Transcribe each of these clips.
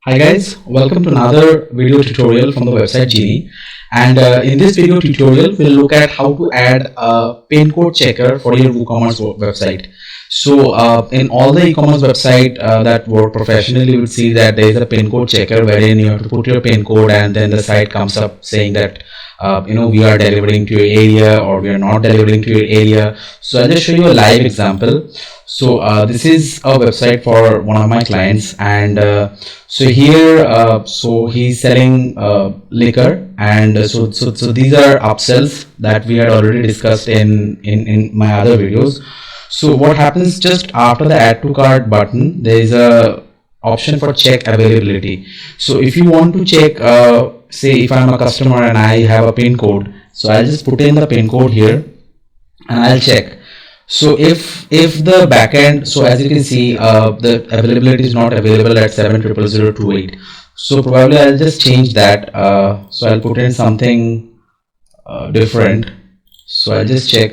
Hi guys, welcome to another video tutorial from the website Genie. And in this video tutorial, we'll look at how to add a pin code checker for your WooCommerce website. So in all the e-commerce website that work professionally, you will see that there is a pin code checker wherein you have to put your pin code and then the site comes up saying that we are delivering to your area or we are not delivering to your area. So I'll just show you a live example. So this is a website for one of my clients, and so here so he's selling liquor, and so these are upsells that we had already discussed in my other videos. So what happens just after the add to cart button, there is a option for check availability. So if you want to check, say if I'm a customer and I have a pin code, so I'll just put in the pin code here and I'll check. So if the backend, so as you can see, the availability is not available at 7000028. So probably I'll just change that. So I'll put in something different. So I'll just check.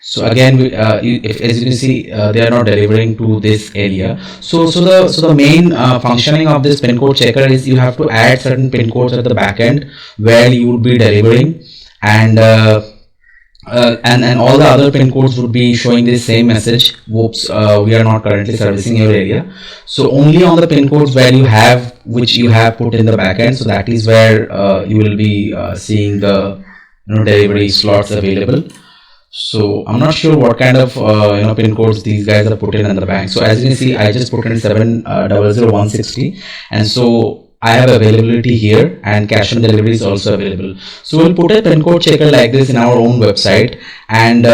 So again, as you can see, they are not delivering to this area. So the main functioning of this pin code checker is you have to add certain pin codes at the back end where you will be delivering, and and all the other pin codes would be showing the same message. Whoops, we are not currently servicing your area. So only on the pin codes where which you have put in the backend, so that is where you will be seeing the delivery slots available. So I'm not sure what kind of pin codes these guys are put in the bank. So as you can see, I just put in 7000160, and so I have availability here, and cash on delivery is also available. So we'll put a pin code checker like this in our own website, and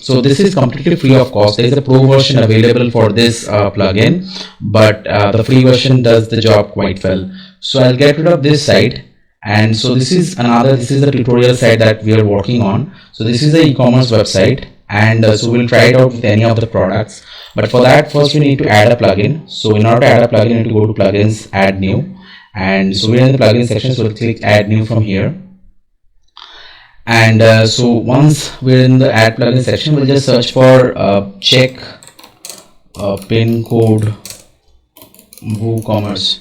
so this is completely free of cost. There is a pro version available for this plugin, but the free version does the job quite well. So I'll get rid of this site. And so this is the tutorial site that we are working on. So this is the e-commerce website, and so we'll try it out with any of the products. But for that, first we need to add a plugin. So in order to add a plugin, you need to go to plugins, add new. And so we're in the plugin section, so we'll click add new from here. And so once we're in the add plugin section, we'll just search for check pin code WooCommerce.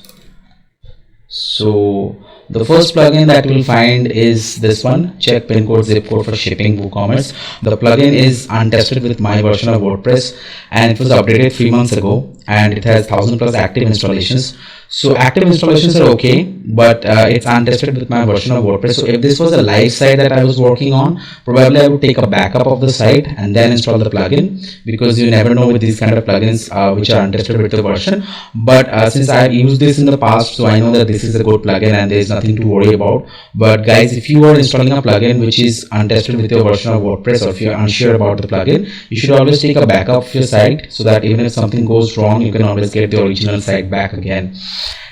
So the first plugin that we'll find is this one, check pin code zip code for shipping WooCommerce. The plugin is untested with my version of WordPress, and it was updated 3 months ago, and it has 1000 plus active installations. So active installations are okay, but it's untested with my version of WordPress. So if this was a live site that I was working on, probably I would take a backup of the site and then install the plugin, because you never know with these kind of plugins which are untested with the version. But since I have used this in the past, so I know that this is a good plugin and there is nothing to worry about. But guys, if you are installing a plugin which is untested with your version of WordPress, or if you are unsure about the plugin, you should always take a backup of your site, so that even if something goes wrong, you can always get the original site back again.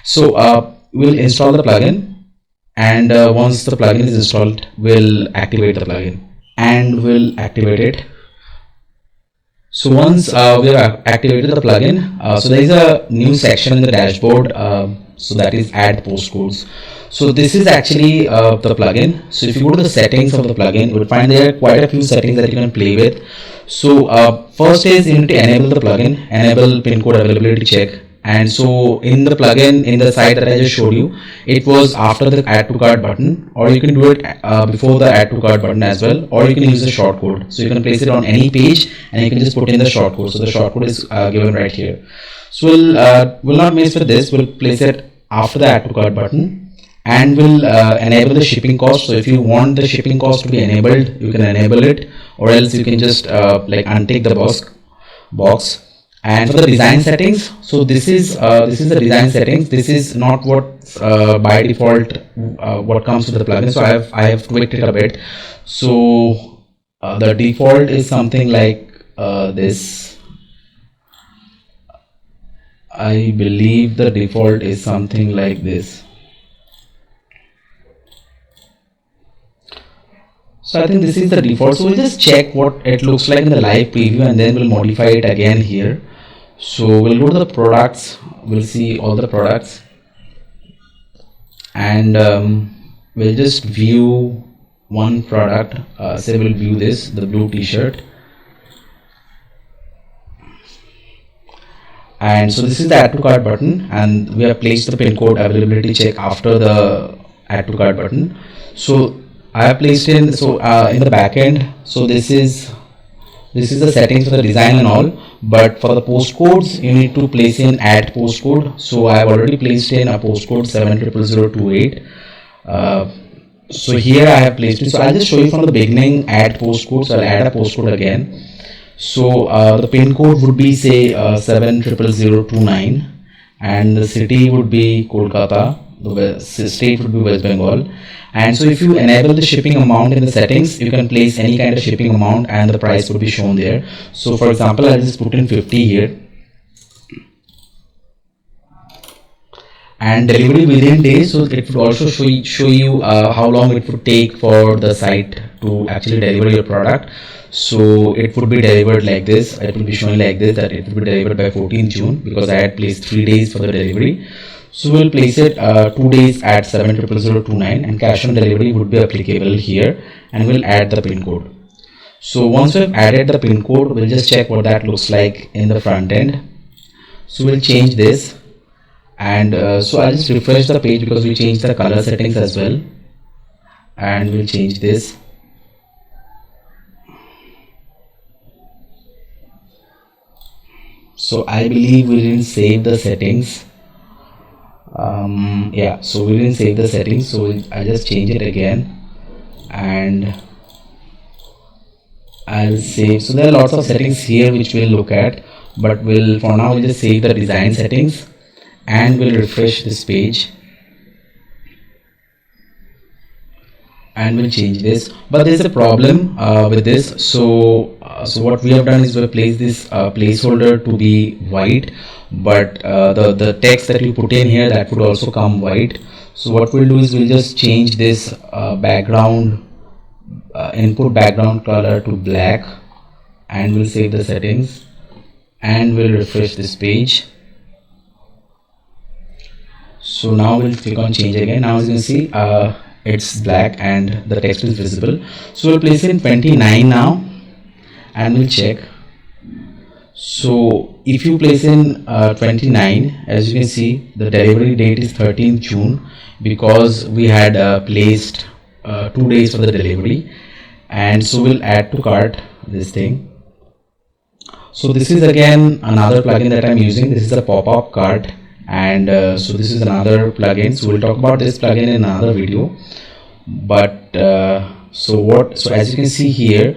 So we'll install the plugin, and once the plugin is installed, we'll activate the plugin, and we'll activate it. So once we have activated the plugin, so there is a new section in the dashboard, so that is add postcodes. So this is actually the plugin. So if you go to the settings of the plugin, you will find there are quite a few settings that you can play with. So first is you need to enable the plugin, enable pin code availability check. And so in the plugin, in the site that I just showed you, it was after the add to cart button, or you can do it before the add to cart button as well, or you can use the shortcode. So you can place it on any page and you can just put in the shortcode. So the shortcode is given right here. So we'll not mess with this. We'll place it after the add to cart button, and we'll enable the shipping cost. So if you want the shipping cost to be enabled, you can enable it, or else you can just like untick the box. And for the design settings, so this is the design settings. This is not what by default what comes with the plugin. So I have tweaked it a bit. So the default is something like this. I believe the default is something like this. So I think this is the default. So we'll just check what it looks like in the live preview, and then we'll modify it again here. So we'll go to the products, we'll see all the products, and we'll just view one product. Say we'll view the blue t-shirt, And so this is the add to cart button, and we have placed the pin code availability check after the add to cart button. So I have placed in, so in the back end, so this is the settings for the design and all, but for the postcodes you need to place in add postcode. So I have already placed in a postcode 70028. So here I have placed it. So I'll just show you from the beginning add postcode. So I'll add a postcode again. So the pin code would be say 70029, and the city would be Kolkata, the state would be West Bengal. And so if you enable the shipping amount in the settings, you can place any kind of shipping amount and the price would be shown there. So for example, I'll just put in 50 here, and delivery within days. So it would also show you how long it would take for the site to actually deliver your product. So it would be delivered like this. It will be showing like this, that it will be delivered by 14th June, because I had placed 3 days for the delivery. So we'll place it 2 days at 70029, and cash on delivery would be applicable here, and we'll add the pin code. So once we've added the pin code, we'll just check what that looks like in the front end. So we'll change this, and so I'll just refresh the page because we changed the color settings as well, and we'll change this. So I believe we didn't save the settings. Yeah, so we didn't save the settings, so I just change it again, and I'll save. So there are lots of settings here which we'll look at, but for now we'll just save the design settings, and we'll refresh this page, and we'll change this. But there's a problem with this. So what we have done is we've placed this placeholder to be white, but the text that you put in here, that would also come white. So what we'll do is we'll just change this background input background color to black, and we'll save the settings, and we'll refresh this page. So now we'll click on change again. Now as you can see, it's black and the text is visible. So we'll place it in 29 now, and we'll check. So if you place in 29, as you can see, the delivery date is 13th June, because we had placed 2 days for the delivery. And so we'll add to cart this thing. So this is again another plugin that I'm using. This is a pop-up cart, and so this is another plugin. So we'll talk about this plugin in another video. But so as you can see here,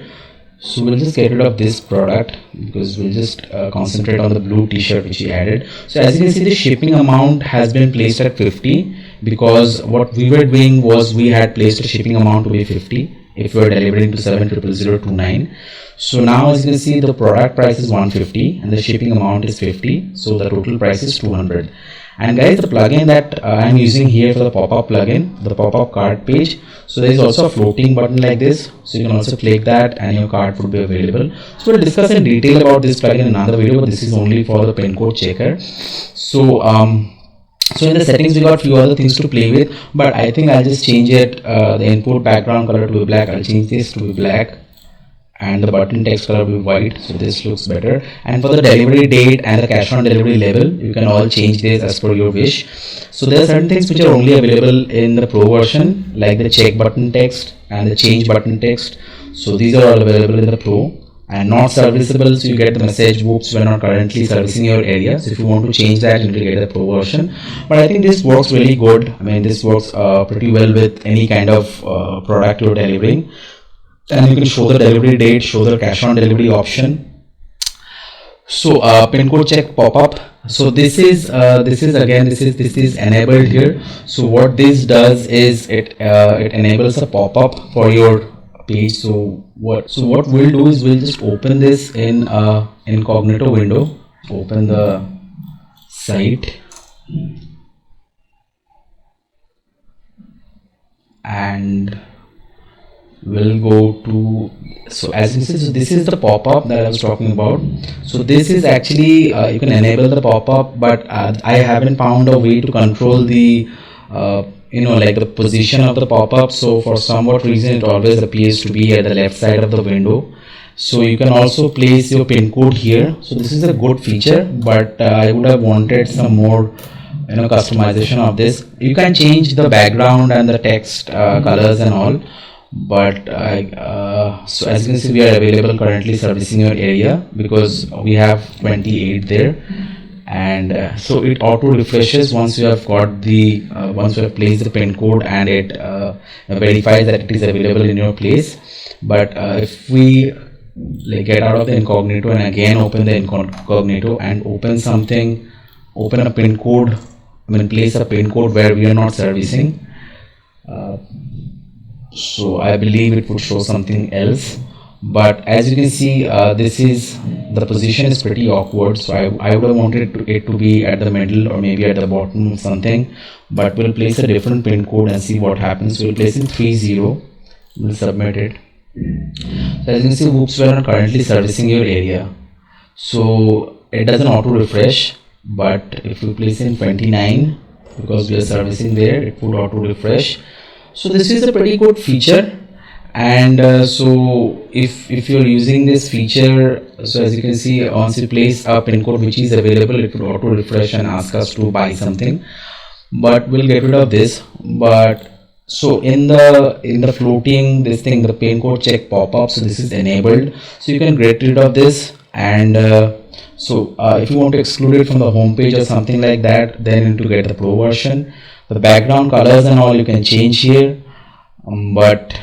so we'll just get rid of this product, because we'll just concentrate on the blue t-shirt which we added. So as you can see, the shipping amount has been placed at 50, because what we were doing was we had placed a shipping amount to be 50 if we were delivering to 70029. So now as you can see, the product price is 150 and the shipping amount is 50, so the total price is 200. And guys, the plugin that I'm using here for the pop-up plugin, the pop-up cart page, so there is also a floating button like this, so you can also click that and your cart would be available. So we'll discuss in detail about this plugin in another video, but this is only for the pin code checker. So so in the settings we got few other things to play with, but I think I'll just change it, the input background color to be black. I'll change this to be black, and the button text color will be white, so this looks better. And for the delivery date and the cash on delivery level, you can all change this as per your wish. So there are certain things which are only available in the pro version, like the check button text and the change button text. So these are all available in the pro and not serviceable, so you get the message, whoops, we're not currently servicing your area. So if you want to change that, you need to get the pro version. But I think this works really good. I mean, this works pretty well with any kind of product you're delivering. And you can show the delivery date, show the cash on delivery option. So pin code check pop-up. So this is enabled here. So what this does is it enables a pop-up for your page. So what we'll do is we'll just open this in incognito window, open the site, and we'll go to, so as you see, so this is the pop-up that I was talking about. So this is actually you can enable the pop-up, but I haven't found a way to control the like the position of the pop-up. So for somewhat reason it always appears to be at the left side of the window, So you can also place your pin code here. So this is a good feature, but I would have wanted some more customization of this. You can change the background and the text colors and all, but so as you can see, we are available currently servicing your area because we have 28 there. And so it auto refreshes once you have got the once you have placed the pin code, and it verifies that it is available in your place. But if we like get out of the incognito and again open the incognito and open a pin code, place a pin code where we are not servicing, so I believe it would show something else. But as you can see, the position is pretty awkward, so I would have wanted it to be at the middle or maybe at the bottom or something. But we'll place a different pin code and see what happens. We'll place in 30, we'll submit it. So as you can see, whoops, we are not currently servicing your area, so it doesn't auto refresh. But if you place in 29, because we are servicing there, it would auto refresh. So this is a pretty good feature. And so if you're using this feature, so as you can see, once you place a pin code which is available, it will auto refresh and ask us to buy something. But we'll get rid of this. But so in the floating this thing, the pin code check pop-up, so this is enabled, so you can get rid of this. And so if you want to exclude it from the home page or something like that, then you need to get the pro version. The background colors and all you can change here, but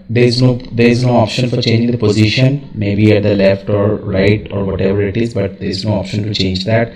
there is no option for changing the position, maybe at the left or right or whatever it is, but there is no option to change that.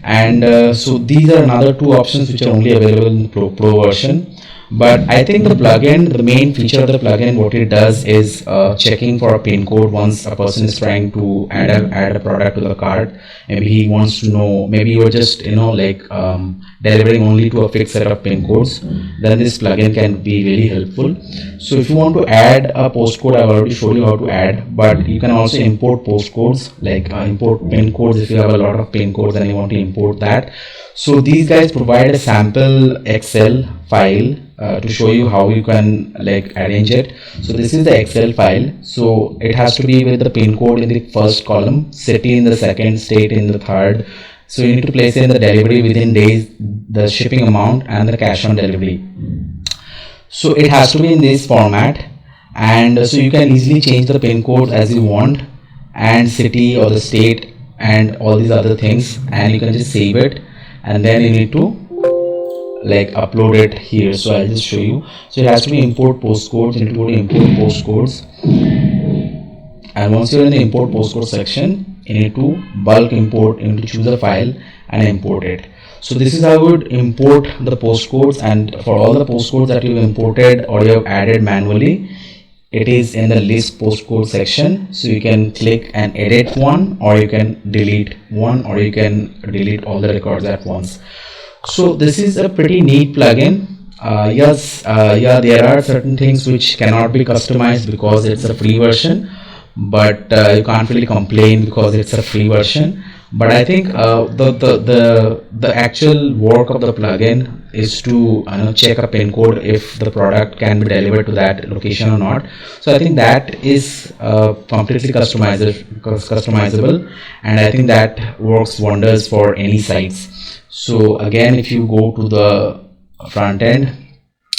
And so these are another two options which are only available in the pro version. But I think the plugin, the main feature of the plugin, what it does is checking for a pin code once a person is trying to add a product to the cart. Maybe he wants to know, maybe you're just delivering only to a fixed set of pin codes, then this plugin can be really helpful. So if you want to add a postcode, I've already showed you how to add, but you can also import postcodes, like import pin codes if you have a lot of pin codes and you want to import that. So these guys provide a sample Excel file to show you how you can arrange it. So this is the Excel file. So it has to be with the pin code in the first column, city in the second, state in the third. So you need to place in the delivery within days, the shipping amount, and the cash on delivery. So it has to be in this format, and so you can easily change the pin code as you want, and city or the state and all these other things, and you can just save it, and then you need to upload it here. So I'll just show you. So it has to be import postcodes. You need to go to import postcodes, and once you're in the import postcode section, you need to bulk import. You need to choose a file and import it. So this is how you would import the postcodes, and for all the postcodes that you've imported or you have added manually, it is in the list postcode section. So you can click and edit one, or you can delete one, or you can delete all the records at once. So this is a pretty neat plugin. There are certain things which cannot be customized because it's a free version, but you can't really complain because it's a free version. But I think the actual work of the plugin is to check a pin code if the product can be delivered to that location or not. So I think that is completely customizable, and I think that works wonders for any sites. So again, if you go to the front end,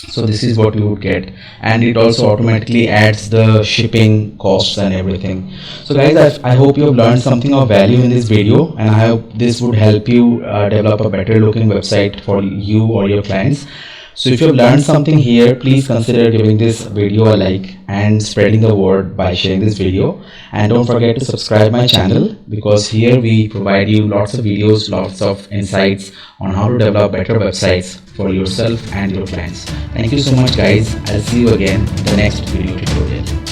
so this is what you would get, and it also automatically adds the shipping costs and everything. So guys, I hope you have learned something of value in this video, and I hope this would help you develop a better looking website for you or your clients. So if you have learned something here, please consider giving this video a like and spreading the word by sharing this video. And don't forget to subscribe my channel, because here we provide you lots of videos, lots of insights on how to develop better websites for yourself and your clients. Thank you so much guys. I'll see you again in the next video tutorial.